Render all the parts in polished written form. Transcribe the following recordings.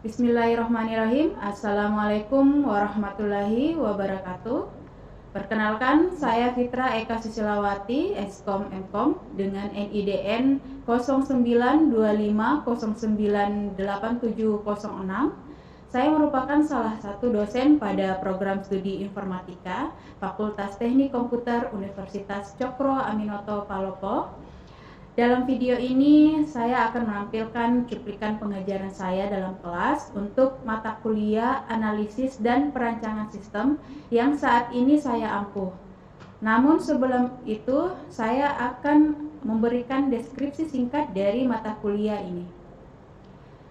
Bismillahirrahmanirrahim. Assalamualaikum warahmatullahi wabarakatuh. Perkenalkan, saya Fitra Eka Susilawati, Eskom Mkom dengan NIDN 0925098706. Saya merupakan salah satu dosen pada program studi informatika Fakultas Teknik Komputer Universitas Cokro Aminoto Palopo. Dalam video ini, saya akan menampilkan cuplikan pengajaran saya dalam kelas untuk mata kuliah analisis dan perancangan sistem yang saat ini saya ampuh. Namun sebelum itu, saya akan memberikan deskripsi singkat dari mata kuliah ini.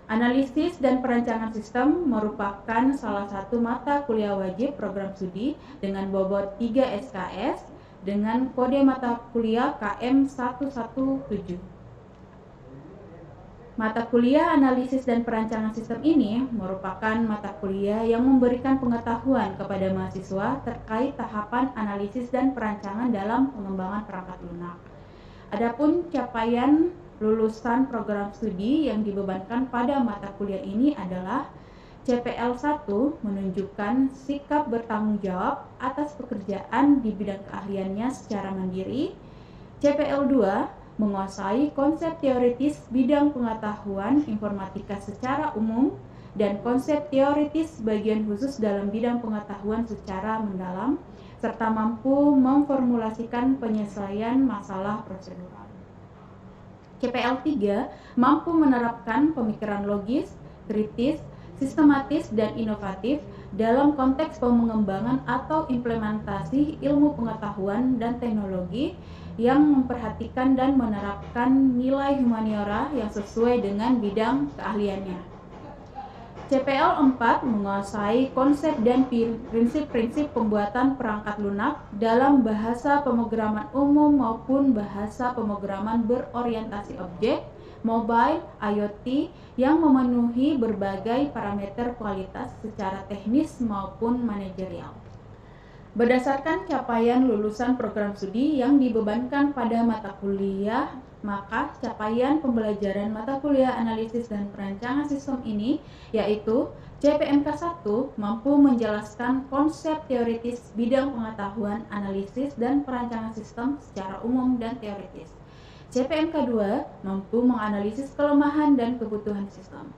Analisis dan perancangan sistem merupakan salah satu mata kuliah wajib program studi dengan bobot 3 SKS dengan kode mata kuliah KM117. Mata kuliah analisis dan perancangan sistem ini merupakan mata kuliah yang memberikan pengetahuan kepada mahasiswa terkait tahapan analisis dan perancangan dalam pengembangan perangkat lunak. Adapun capaian lulusan program studi yang dibebankan pada mata kuliah ini adalah CPL 1 menunjukkan sikap bertanggung jawab atas pekerjaan di bidang keahliannya secara mandiri. CPL 2 menguasai konsep teoritis bidang pengetahuan informatika secara umum dan konsep teoritis bagian khusus dalam bidang pengetahuan secara mendalam, serta mampu memformulasikan penyelesaian masalah prosedural. CPL 3 mampu menerapkan pemikiran logis, kritis, sistematis dan inovatif dalam konteks pengembangan atau implementasi ilmu pengetahuan dan teknologi yang memperhatikan dan menerapkan nilai humaniora yang sesuai dengan bidang keahliannya. CPL 4 menguasai konsep dan prinsip-prinsip pembuatan perangkat lunak dalam bahasa pemrograman umum maupun bahasa pemrograman berorientasi objek, mobile, IoT yang memenuhi berbagai parameter kualitas secara teknis maupun manajerial. Berdasarkan capaian lulusan program studi yang dibebankan pada mata kuliah, maka capaian pembelajaran mata kuliah analisis dan perancangan sistem ini yaitu CPMK 1 mampu menjelaskan konsep teoritis bidang pengetahuan analisis dan perancangan sistem secara umum dan teoritis. CPMK 2 mampu menganalisis kelemahan dan kebutuhan sistem.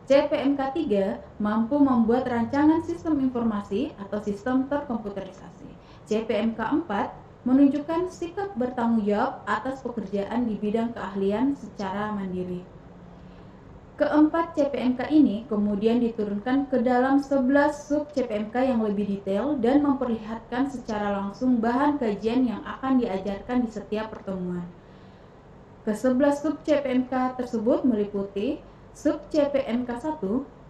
CPMK 3 mampu membuat rancangan sistem informasi atau sistem terkomputerisasi. CPMK 4 menunjukkan sikap bertanggung jawab atas pekerjaan di bidang keahlian secara mandiri. Keempat CPMK ini kemudian diturunkan ke dalam 11 sub CPMK yang lebih detail dan memperlihatkan secara langsung bahan kajian yang akan diajarkan di setiap pertemuan. Ke-11 sub CPMK tersebut meliputi sub CPMK 1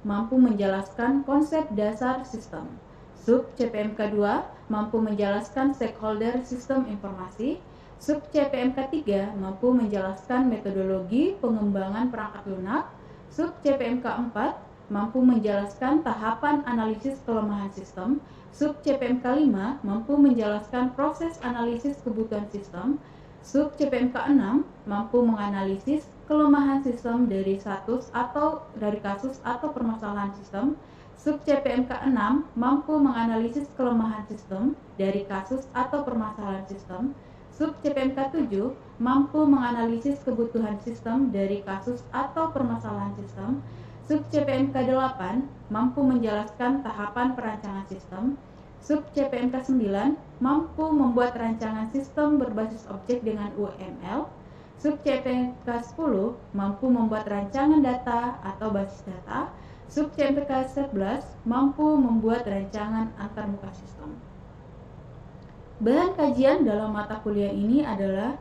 mampu menjelaskan konsep dasar sistem. Sub CPMK 2 mampu menjelaskan stakeholder sistem informasi. Sub CPMK 3 mampu menjelaskan metodologi pengembangan perangkat lunak. Sub CPMK 4 mampu menjelaskan tahapan analisis kelemahan sistem. Sub CPMK 5 mampu menjelaskan proses analisis kebutuhan sistem. Sub CPMK 6 mampu menganalisis kelemahan sistem dari kasus atau permasalahan sistem. Sub CPMK 6 mampu menganalisis kelemahan sistem dari kasus atau permasalahan sistem. Sub CPMK 7 mampu menganalisis kebutuhan sistem dari kasus atau permasalahan sistem. Sub CPMK 8 mampu menjelaskan tahapan perancangan sistem. Sub CPMK 9 mampu membuat rancangan sistem berbasis objek dengan UML. Sub CPMK 10 mampu membuat rancangan data atau basis data. Sub CPMK 11 mampu membuat rancangan antarmuka sistem. Bahan kajian dalam mata kuliah ini adalah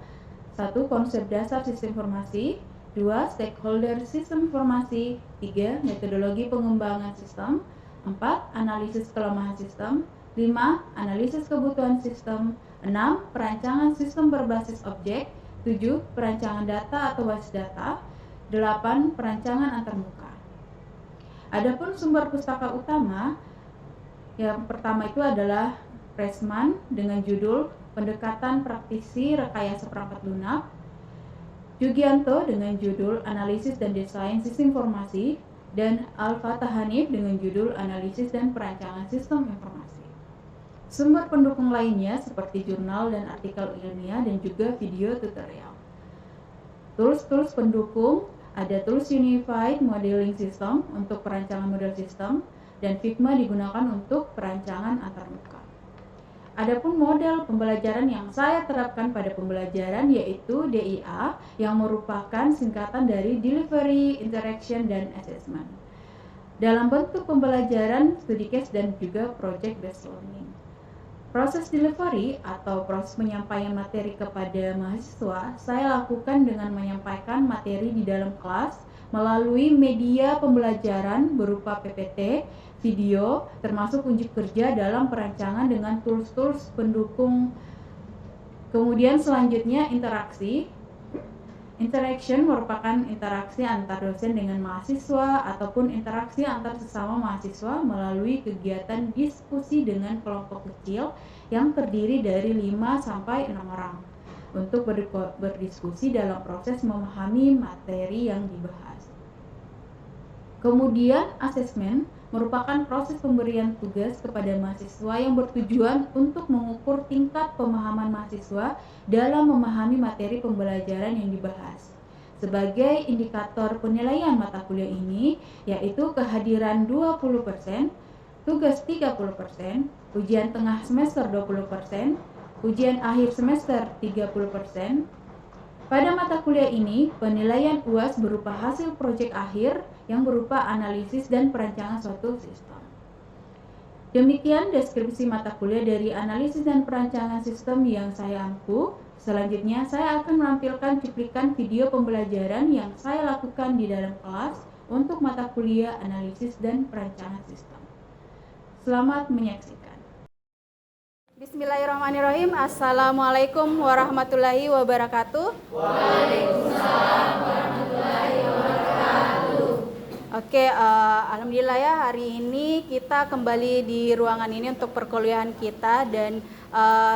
1. Konsep dasar sistem informasi, 2. Stakeholder sistem informasi, 3. Metodologi pengembangan sistem, 4. Analisis kelemahan sistem, 5. Analisis kebutuhan sistem, 6. Perancangan sistem berbasis objek, 7. Perancangan data atau basis data, 8. Perancangan antarmuka. Adapun sumber pustaka utama, yang pertama itu adalah Pressman dengan judul Pendekatan Praktisi Rekayasa Perangkat Lunak, Jugianto dengan judul Analisis dan Desain Sistem Informasi, dan Al-Fatah Hanif dengan judul Analisis dan Perancangan Sistem Informasi. Sumber pendukung lainnya seperti jurnal dan artikel ilmiah dan juga video tutorial. Tools-tools pendukung ada Tools Unified Modeling System untuk perancangan model sistem dan Figma digunakan untuk perancangan antarmuka. Adapun model pembelajaran yang saya terapkan pada pembelajaran yaitu DIA yang merupakan singkatan dari Delivery, Interaction, dan Assessment. Dalam bentuk pembelajaran, studi case, dan juga project based learning. Proses delivery atau proses penyampaian materi kepada mahasiswa saya lakukan dengan menyampaikan materi di dalam kelas melalui media pembelajaran berupa PPT, video, termasuk unjuk kerja dalam perancangan dengan tools-tools pendukung. Kemudian selanjutnya interaksi. Interaction merupakan interaksi antar dosen dengan mahasiswa ataupun interaksi antar sesama mahasiswa melalui kegiatan diskusi dengan kelompok kecil yang terdiri dari 5-6 orang untuk berdiskusi dalam proses memahami materi yang dibahas. Kemudian asesmen merupakan proses pemberian tugas kepada mahasiswa yang bertujuan untuk mengukur tingkat pemahaman mahasiswa dalam memahami materi pembelajaran yang dibahas. Sebagai indikator penilaian mata kuliah ini, yaitu kehadiran 20%, tugas 30%, ujian tengah semester 20%, ujian akhir semester 30%. Pada mata kuliah ini, penilaian UAS berupa hasil proyek akhir yang berupa analisis dan perancangan suatu sistem. Demikian deskripsi mata kuliah dari analisis dan perancangan sistem yang saya ampu. Selanjutnya, saya akan menampilkan cuplikan video pembelajaran yang saya lakukan di dalam kelas untuk mata kuliah analisis dan perancangan sistem. Selamat menyaksikan. Bismillahirrahmanirrahim. Assalamualaikum warahmatullahi wabarakatuh. Waalaikumsalam warahmatullahi wabarakatuh. Oke, alhamdulillah ya, hari ini kita kembali di ruangan ini untuk perkuliahan kita dan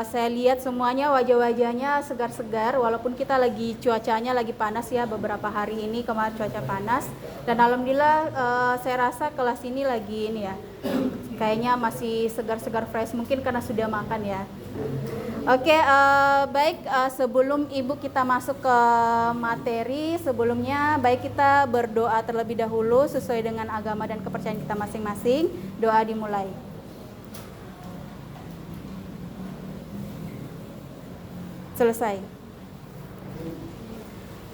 saya lihat semuanya wajah-wajahnya segar-segar walaupun kita lagi cuacanya lagi panas ya, beberapa hari ini kemarin cuaca panas dan alhamdulillah saya rasa kelas ini lagi ini ya kayaknya masih segar-segar fresh mungkin karena sudah makan ya. Oke, baik, sebelum Ibu kita masuk ke materi, sebelumnya baik kita berdoa terlebih dahulu sesuai dengan agama dan kepercayaan kita masing-masing. Doa dimulai. Selesai.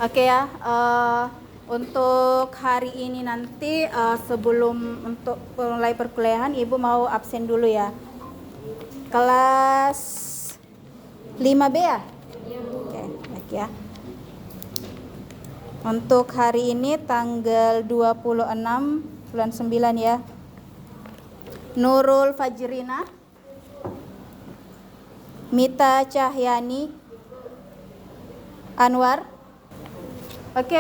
Oke ya, untuk hari ini nanti sebelum untuk mulai perkuliahan Ibu mau absen dulu ya. Kelas 5B ya? Oke, baik ya. Untuk hari ini tanggal 26 bulan 9 ya. Nurul Fajrina, Mita Cahyani, Anwar. Oke,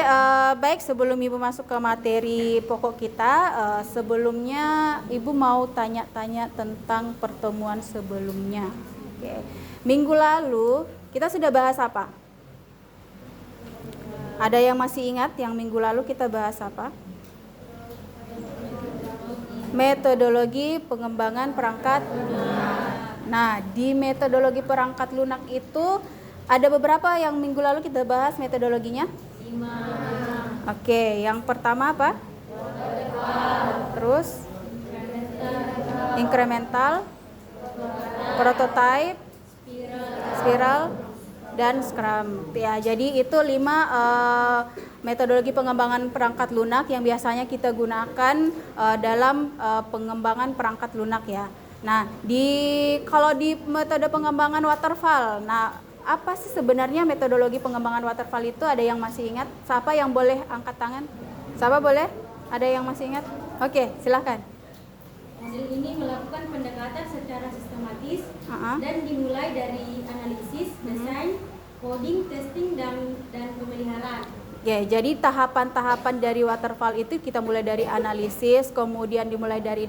baik, sebelum Ibu masuk ke materi pokok kita, sebelumnya Ibu mau tanya-tanya tentang pertemuan sebelumnya. Oke. Minggu lalu kita sudah bahas apa? Ada yang masih ingat yang minggu lalu kita bahas apa? Metodologi pengembangan perangkat. Nah, di metodologi perangkat lunak itu ada beberapa yang minggu lalu kita bahas metodologinya. 5. Oke, yang pertama apa? Terus incremental, prototype, spiral, dan scrum. Ya, jadi itu 5 metodologi pengembangan perangkat lunak yang biasanya kita gunakan dalam pengembangan perangkat lunak ya. Nah, kalau di metode pengembangan waterfall, nah apa sih sebenarnya metodologi pengembangan waterfall itu? Ada yang masih ingat? Siapa yang boleh angkat tangan? Siapa boleh? Ada yang masih ingat? Oke, silakan. Hasil ini melakukan pendekatan secara sistematis dan dimulai dari analisis, desain, coding, testing, dan pemeliharaan. Ya, jadi tahapan-tahapan dari waterfall itu kita mulai dari analisis, kemudian dimulai dari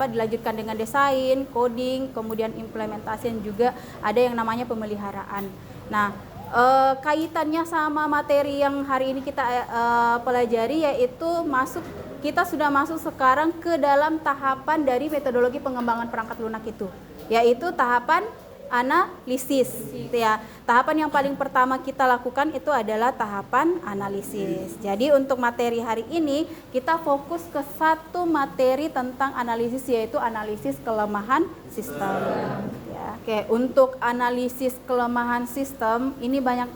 dilanjutkan dengan desain, coding, kemudian implementasi dan juga ada yang namanya pemeliharaan. Nah, kaitannya sama materi yang hari ini kita pelajari yaitu masuk kita sudah masuk sekarang ke dalam tahapan dari metodologi pengembangan perangkat lunak itu, yaitu tahapan analisis, gitu ya. Tahapan yang paling pertama kita lakukan itu adalah tahapan analisis. Jadi untuk materi hari ini kita fokus ke satu materi tentang analisis, yaitu analisis kelemahan sistem. Ya, oke, untuk analisis kelemahan sistem ini banyak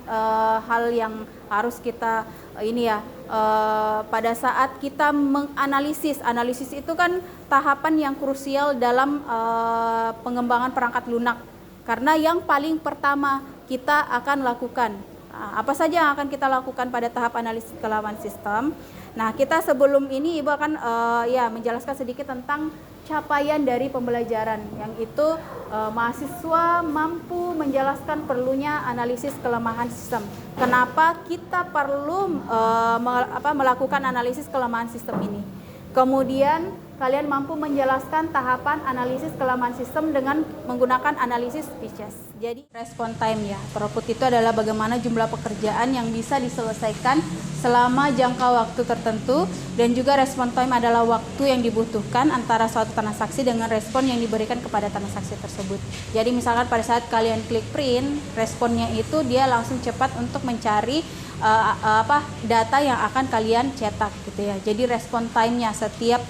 hal yang harus kita pada saat kita menganalisis. Analisis itu kan tahapan yang krusial dalam pengembangan perangkat lunak. Karena yang paling pertama kita akan lakukan, apa saja yang akan kita lakukan pada tahap analisis kelemahan sistem. Nah, kita sebelum ini Ibu akan menjelaskan sedikit tentang capaian dari pembelajaran, yang itu mahasiswa mampu menjelaskan perlunya analisis kelemahan sistem. Kenapa kita perlu melakukan analisis kelemahan sistem ini? Kemudian kalian mampu menjelaskan tahapan analisis kelemahan sistem dengan menggunakan analisis PICES. Jadi respon time ya, throughput itu adalah bagaimana jumlah pekerjaan yang bisa diselesaikan selama jangka waktu tertentu, dan juga respon time adalah waktu yang dibutuhkan antara suatu transaksi dengan respon yang diberikan kepada transaksi tersebut. Jadi misalkan pada saat kalian klik print, responnya itu dia langsung cepat untuk mencari data yang akan kalian cetak gitu ya. Jadi respon time-nya setiap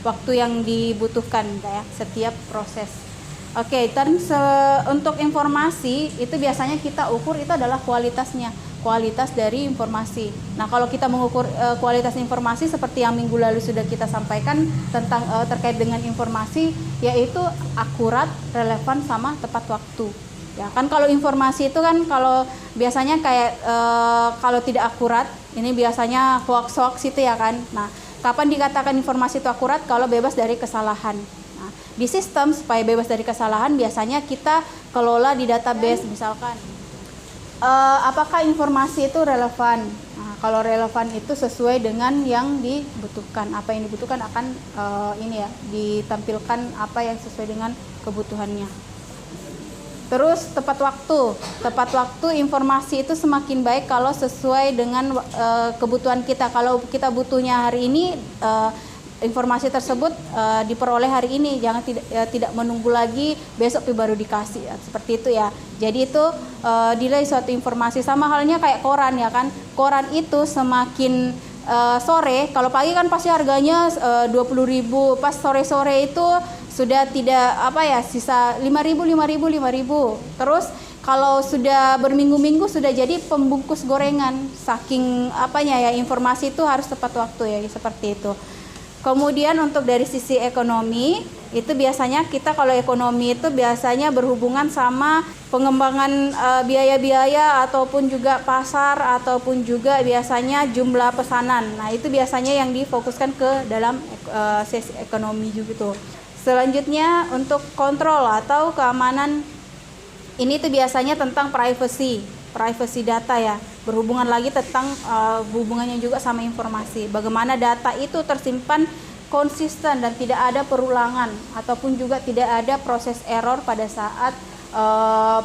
waktu yang dibutuhkan ya, setiap proses. Oke, untuk informasi itu biasanya kita ukur itu adalah kualitasnya, kualitas dari informasi. Nah, kalau kita mengukur kualitas informasi seperti yang minggu lalu sudah kita sampaikan tentang terkait dengan informasi, yaitu akurat, relevan, sama tepat waktu. Ya kan, kalau informasi itu kan kalau biasanya kayak kalau tidak akurat, ini biasanya hoax itu ya kan. Nah, kapan dikatakan informasi itu akurat? Kalau bebas dari kesalahan. Nah, di sistem supaya bebas dari kesalahan biasanya kita kelola di database, misalkan apakah informasi itu relevan. Nah, kalau relevan itu sesuai dengan yang dibutuhkan. Apa yang dibutuhkan akan ditampilkan apa yang sesuai dengan kebutuhannya. Terus tepat waktu informasi itu semakin baik kalau sesuai dengan kebutuhan kita. Kalau kita butuhnya hari ini, informasi tersebut diperoleh hari ini, jangan tidak menunggu lagi besok baru dikasih, seperti itu ya. Jadi itu delay suatu informasi, sama halnya kayak koran ya kan. Koran itu semakin sore, kalau pagi kan pasti harganya 20.000, pas sore-sore itu sudah tidak sisa 5.000. Terus kalau sudah berminggu-minggu sudah jadi pembungkus gorengan, saking informasi itu harus tepat waktu ya, seperti itu. Kemudian untuk dari sisi ekonomi itu biasanya kita, kalau ekonomi itu biasanya berhubungan sama pengembangan biaya-biaya ataupun juga pasar ataupun juga biasanya jumlah pesanan. Nah, itu biasanya yang difokuskan ke dalam sesi ekonomi juga tuh. Selanjutnya untuk kontrol atau keamanan, ini tuh biasanya tentang privacy data ya, berhubungan lagi tentang hubungannya juga sama informasi. Bagaimana data itu tersimpan konsisten dan tidak ada perulangan ataupun juga tidak ada proses error pada saat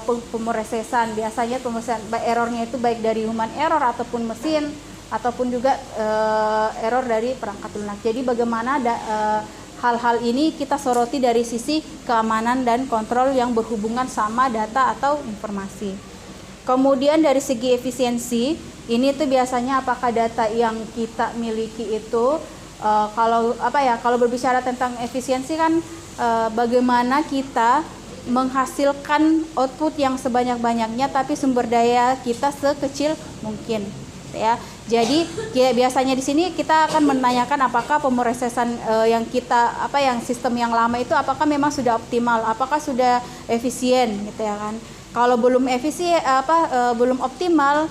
pemrosesan. Biasanya errornya itu baik dari human error ataupun mesin ataupun juga error dari perangkat lunak. Jadi bagaimana hal-hal ini kita soroti dari sisi keamanan dan kontrol yang berhubungan sama data atau informasi. Kemudian dari segi efisiensi, ini tuh biasanya apakah data yang kita miliki itu kalau berbicara tentang efisiensi kan bagaimana kita menghasilkan output yang sebanyak-banyaknya tapi sumber daya kita sekecil mungkin ya. Jadi biasanya di sini kita akan menanyakan apakah pemrosesan yang sistem yang lama itu apakah memang sudah optimal, apakah sudah efisien gitu ya kan. Kalau belum belum optimal,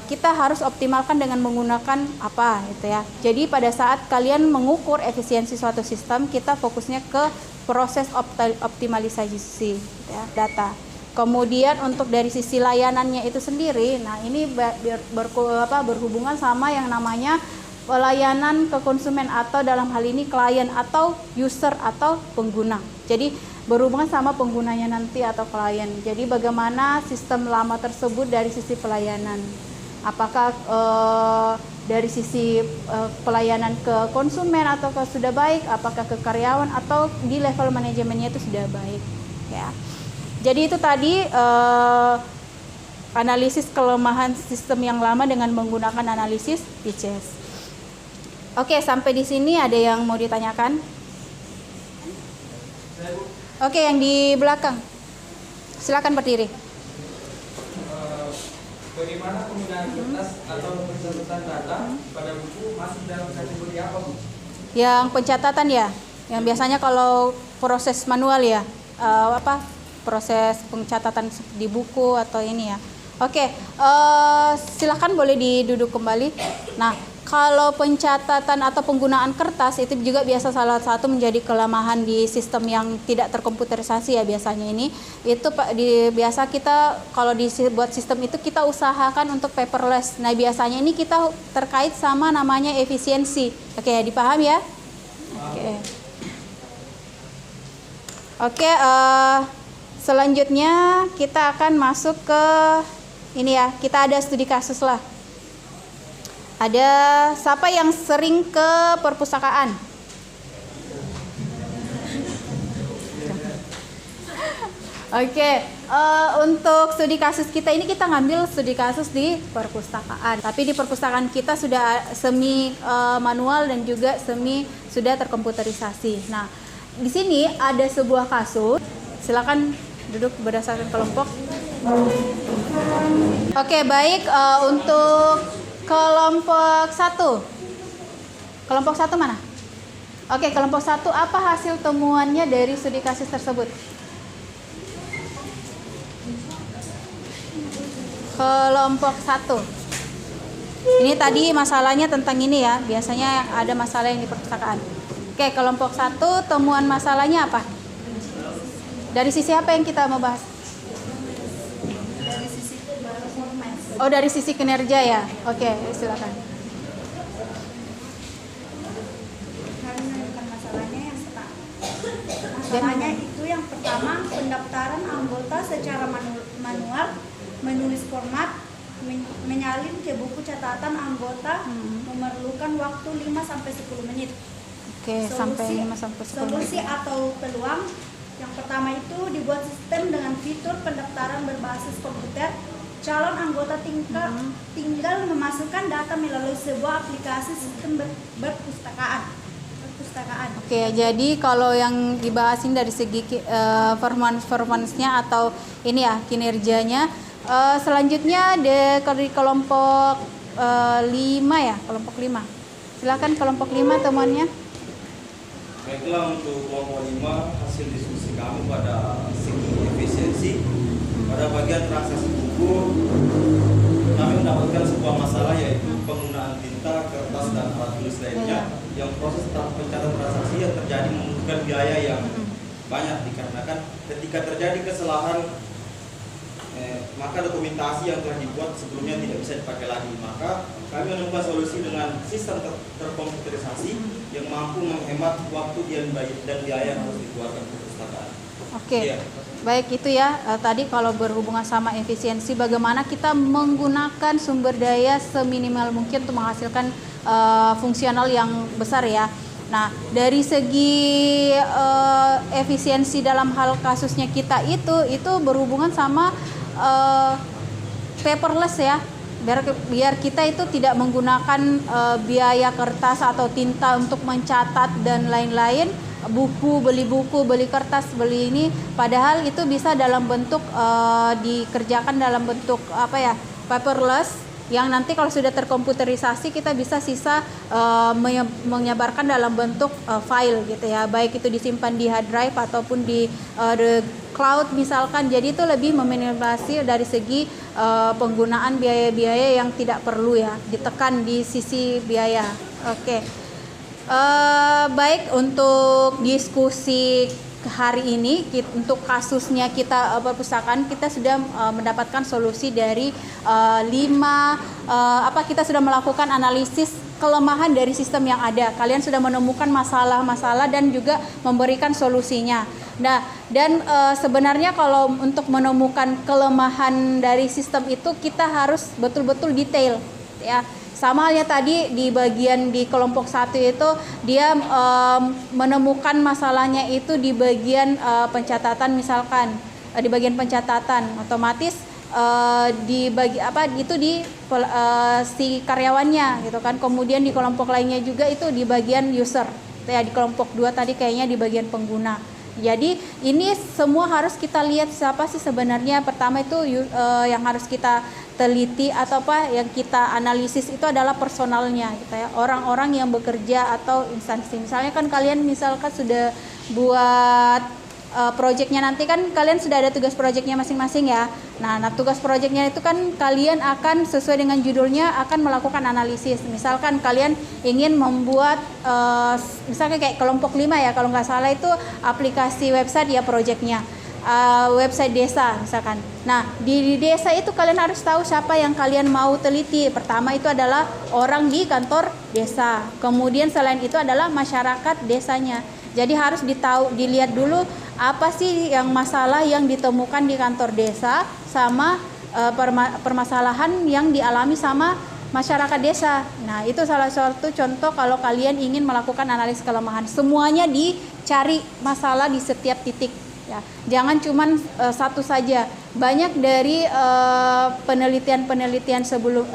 kita harus optimalkan dengan menggunakan apa gitu ya. Jadi pada saat kalian mengukur efisiensi suatu sistem, kita fokusnya ke proses optimalisasi ya, data. Kemudian untuk dari sisi layanannya itu sendiri, nah ini berhubungan sama yang namanya pelayanan ke konsumen atau dalam hal ini klien atau user atau pengguna. Jadi berhubungan sama penggunanya nanti atau klien. Jadi bagaimana sistem lama tersebut dari sisi pelayanan. Apakah dari sisi pelayanan ke konsumen atau sudah baik, apakah ke karyawan atau di level manajemennya itu sudah baik ya. Jadi itu tadi analisis kelemahan sistem yang lama dengan menggunakan analisis PCS. Oke, sampai di sini ada yang mau ditanyakan? Oke, yang di belakang. Silakan berdiri. Bagaimana penggunaan kertas atau pencatatan data pada buku masih dalam kategori apa, Bu? Yang pencatatan ya, yang biasanya kalau proses manual ya, proses pencatatan di buku atau ini ya. Oke, silakan boleh diduduk kembali. Nah, kalau pencatatan atau penggunaan kertas itu juga biasa salah satu menjadi kelemahan di sistem yang tidak terkomputerisasi ya biasanya ini. Itu biasa kita kalau dibuat sistem itu kita usahakan untuk paperless. Nah, biasanya ini kita terkait sama namanya efisiensi. Oke, dipaham ya? Oke, selanjutnya kita akan masuk ke ini ya. Kita ada studi kasus lah. Ada siapa yang sering ke perpustakaan? Oke, untuk studi kasus kita ini kita ngambil studi kasus di perpustakaan. Tapi di perpustakaan kita sudah semi manual dan juga semi sudah terkomputerisasi. Nah, di sini ada sebuah kasus. Silakan duduk berdasarkan kelompok. Oke, baik, untuk kelompok 1. Kelompok 1 mana? Oke, kelompok 1 apa hasil temuannya dari studi kasus tersebut? Kelompok 1. Ini tadi masalahnya tentang ini ya. Biasanya ada masalah yang di perpustakaan. Oke, kelompok 1 temuan masalahnya apa? Dari sisi apa yang kita mau bahas? Oh, dari sisi kinerja ya. Oke, silakan. Masalahnya yang masalahnya itu yang pertama, pendaftaran anggota secara manual, menulis format, menyalin ke buku catatan anggota memerlukan waktu 5-10 menit. Oke, sampai 5-10 menit. Solusi atau peluang yang pertama itu dibuat sistem dengan fitur pendaftaran berbasis komputer. Calon anggota tinggal memasukkan data melalui sebuah aplikasi sistem perpustakaan. Oke, jadi kalau yang dibahas ini dari segi performance-nya atau ini ya kinerjanya. Selanjutnya dari kelompok 5 ya, kelompok 5. Silakan kelompok 5 temannya. Baiklah, untuk kelompok 5 hasil diskusi kami pada segi efisiensi pada bagian transaksi buku kami mendapatkan sebuah masalah yaitu penggunaan tinta, kertas dan alat tulis lainnya yang proses pencatatan transaksi yang terjadi membutuhkan biaya yang banyak dikarenakan ketika terjadi kesalahan maka dokumentasi yang telah dibuat sebelumnya tidak bisa dipakai lagi. Maka kami menemukan solusi dengan sistem terkomputerisasi yang mampu menghemat waktu dan biaya yang harus dikeluarkan perpustakaan. Oke, baik itu ya. Tadi kalau berhubungan sama efisiensi, bagaimana kita menggunakan sumber daya seminimal mungkin untuk menghasilkan fungsional yang besar ya. Nah, dari segi efisiensi dalam hal kasusnya kita itu berhubungan sama paperless ya, biar kita itu tidak menggunakan biaya kertas atau tinta untuk mencatat dan lain-lain, beli buku, beli kertas, beli ini, padahal itu bisa dalam bentuk dikerjakan dalam bentuk paperless, yang nanti kalau sudah terkomputerisasi kita bisa sisa menyebarkan dalam bentuk file gitu ya, baik itu disimpan di hard drive ataupun di the cloud misalkan. Jadi itu lebih meminimalisir dari segi penggunaan biaya-biaya yang tidak perlu ya, ditekan di sisi biaya. Oke. Baik, untuk diskusi hari ini untuk kasusnya kita perpustakaan kita sudah mendapatkan solusi dari 5 kita sudah melakukan analisis kelemahan dari sistem yang ada. Kalian sudah menemukan masalah-masalah dan juga memberikan solusinya. Nah, dan sebenarnya kalau untuk menemukan kelemahan dari sistem itu kita harus betul-betul detail ya. Sama halnya tadi di bagian di kelompok 1 itu dia menemukan masalahnya itu di bagian pencatatan, misalkan di bagian pencatatan otomatis si karyawannya gitu kan. Kemudian di kelompok lainnya juga itu di bagian user ya, di kelompok 2 tadi kayaknya di bagian pengguna. Jadi ini semua harus kita lihat siapa sih sebenarnya. Pertama itu yang harus kita teliti atau yang kita analisis itu adalah personalnya gitu ya, orang-orang yang bekerja atau instansi. Misalnya kan kalian misalkan sudah buat proyeknya, nanti kan kalian sudah ada tugas proyeknya masing-masing ya. Nah, tugas proyeknya itu kan kalian akan sesuai dengan judulnya akan melakukan analisis. Misalkan kalian ingin membuat misalnya kayak kelompok 5 ya, kalau nggak salah itu aplikasi website ya proyeknya. Website desa misalkan. Nah, di desa itu kalian harus tahu siapa yang kalian mau teliti. Pertama itu adalah orang di kantor desa. Kemudian selain itu adalah masyarakat desanya. Jadi harus dilihat dulu apa sih yang masalah yang ditemukan di kantor desa sama permasalahan yang dialami sama masyarakat desa. Nah, itu salah satu contoh kalau kalian ingin melakukan analisis kelemahan. Semuanya dicari masalah di setiap titik. Ya, jangan cuman satu saja. Banyak dari penelitian sebelum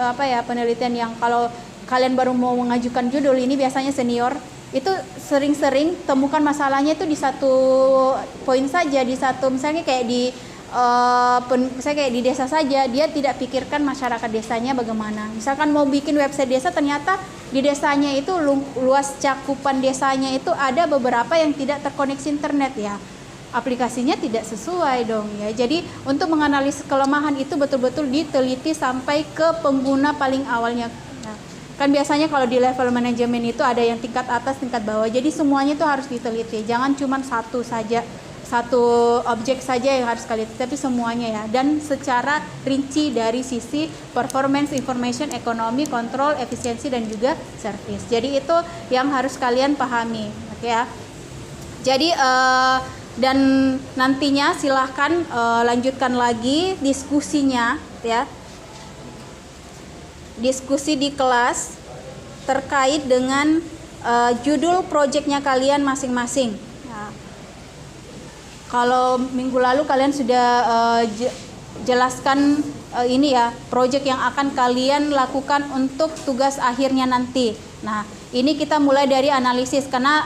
penelitian yang kalau kalian baru mau mengajukan judul ini biasanya senior itu sering-sering temukan masalahnya itu di satu poin saja, di satu misalnya kayak di desa saja, dia tidak pikirkan masyarakat desanya bagaimana. Misalkan mau bikin website desa, ternyata di desanya itu luas cakupan desanya itu ada beberapa yang tidak terkoneksi internet ya. Aplikasinya tidak sesuai dong ya. Jadi untuk menganalisis kelemahan itu betul-betul diteliti sampai ke pengguna paling awalnya. Nah, kan biasanya kalau di level manajemen itu ada yang tingkat atas, tingkat bawah. Jadi semuanya itu harus diteliti. Jangan cuma satu objek saja yang harus kalian, tapi semuanya ya. Dan secara rinci dari sisi performance, information, ekonomi, kontrol, efisiensi dan juga service. Jadi itu yang harus kalian pahami, oke ya. Jadi dan nantinya silahkan lanjutkan lagi diskusinya ya, diskusi di kelas terkait dengan judul proyeknya kalian masing-masing ya. Kalau minggu lalu kalian sudah jelaskan ini ya, proyek yang akan kalian lakukan untuk tugas akhirnya nanti. Nah, ini kita mulai dari analisis karena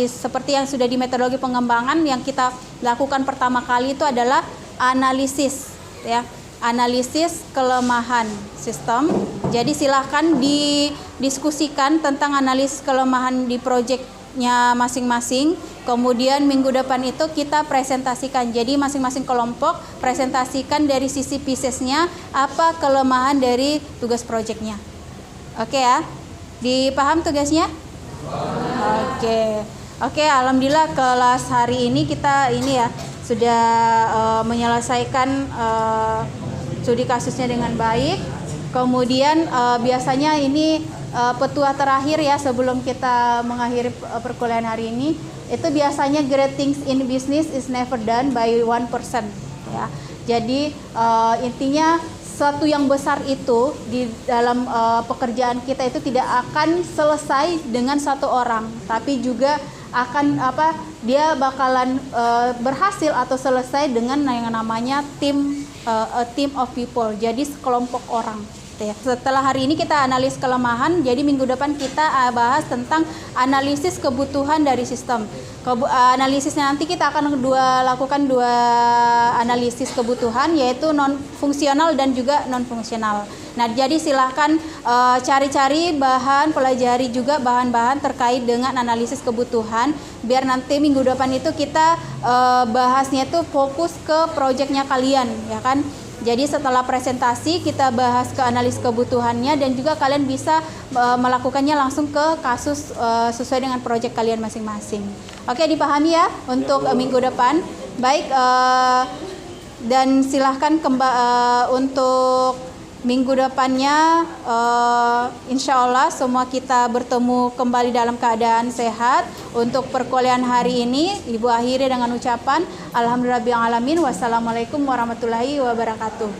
seperti yang sudah di metodologi pengembangan yang kita lakukan pertama kali itu adalah analisis ya, analisis kelemahan sistem. Jadi silahkan didiskusikan tentang analisis kelemahan di proyeknya masing-masing. Kemudian minggu depan itu kita presentasikan. Jadi masing-masing kelompok presentasikan dari sisi piecesnya apa kelemahan dari tugas proyeknya. Oke ya. Dipaham tugasnya? Oke, alhamdulillah kelas hari ini kita sudah menyelesaikan studi kasusnya dengan baik. Kemudian biasanya ini petua terakhir ya sebelum kita mengakhiri perkuliahan hari ini, itu biasanya great things in business is never done by one person ya. Jadi intinya sesuatu yang besar itu di dalam pekerjaan kita itu tidak akan selesai dengan satu orang, tapi juga akan dia bakalan berhasil atau selesai dengan yang namanya a team of people. Jadi sekelompok orang. Ya. Setelah hari ini kita analis kelemahan, jadi minggu depan kita bahas tentang analisis kebutuhan dari sistem. Analisisnya nanti kita akan lakukan dua analisis kebutuhan, yaitu non fungsional dan juga non fungsional. Nah, jadi silahkan cari-cari bahan, pelajari juga bahan-bahan terkait dengan analisis kebutuhan, biar nanti minggu depan itu kita bahasnya itu fokus ke proyeknya kalian, ya kan? Jadi setelah presentasi kita bahas ke analis kebutuhannya dan juga kalian bisa melakukannya langsung ke kasus sesuai dengan proyek kalian masing-masing. Oke, dipahami ya untuk minggu depan. Baik, dan silahkan untuk minggu depannya insya Allah semua kita bertemu kembali dalam keadaan sehat. Untuk perkuliahan hari ini Ibu akhiri dengan ucapan Alhamdulillahirabbil alamin. Wassalamualaikum warahmatullahi wabarakatuh.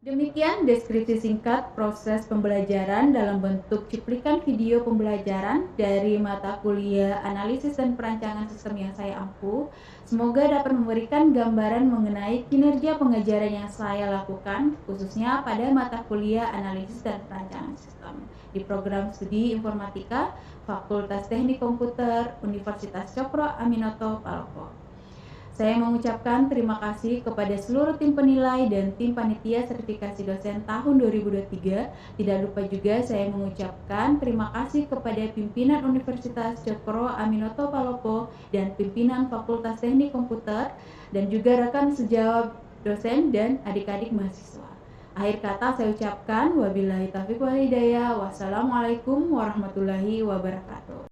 Demikian deskripsi singkat proses pembelajaran dalam bentuk cuplikan video pembelajaran dari mata kuliah analisis dan perancangan sistem yang saya ampu. Semoga dapat memberikan gambaran mengenai kinerja pengajaran yang saya lakukan, khususnya pada mata kuliah analisis dan perancangan sistem di program studi informatika Fakultas Teknik Komputer Universitas Cokro Aminoto Palopo. Saya mengucapkan terima kasih kepada seluruh tim penilai dan tim panitia sertifikasi dosen tahun 2023. Tidak lupa juga saya mengucapkan terima kasih kepada pimpinan Universitas Cokro Aminoto Palopo dan pimpinan Fakultas Teknik Komputer dan juga rekan sejawat dosen dan adik-adik mahasiswa. Akhir kata saya ucapkan wabillahi taufiq wal hidayah. Wassalamualaikum warahmatullahi wabarakatuh.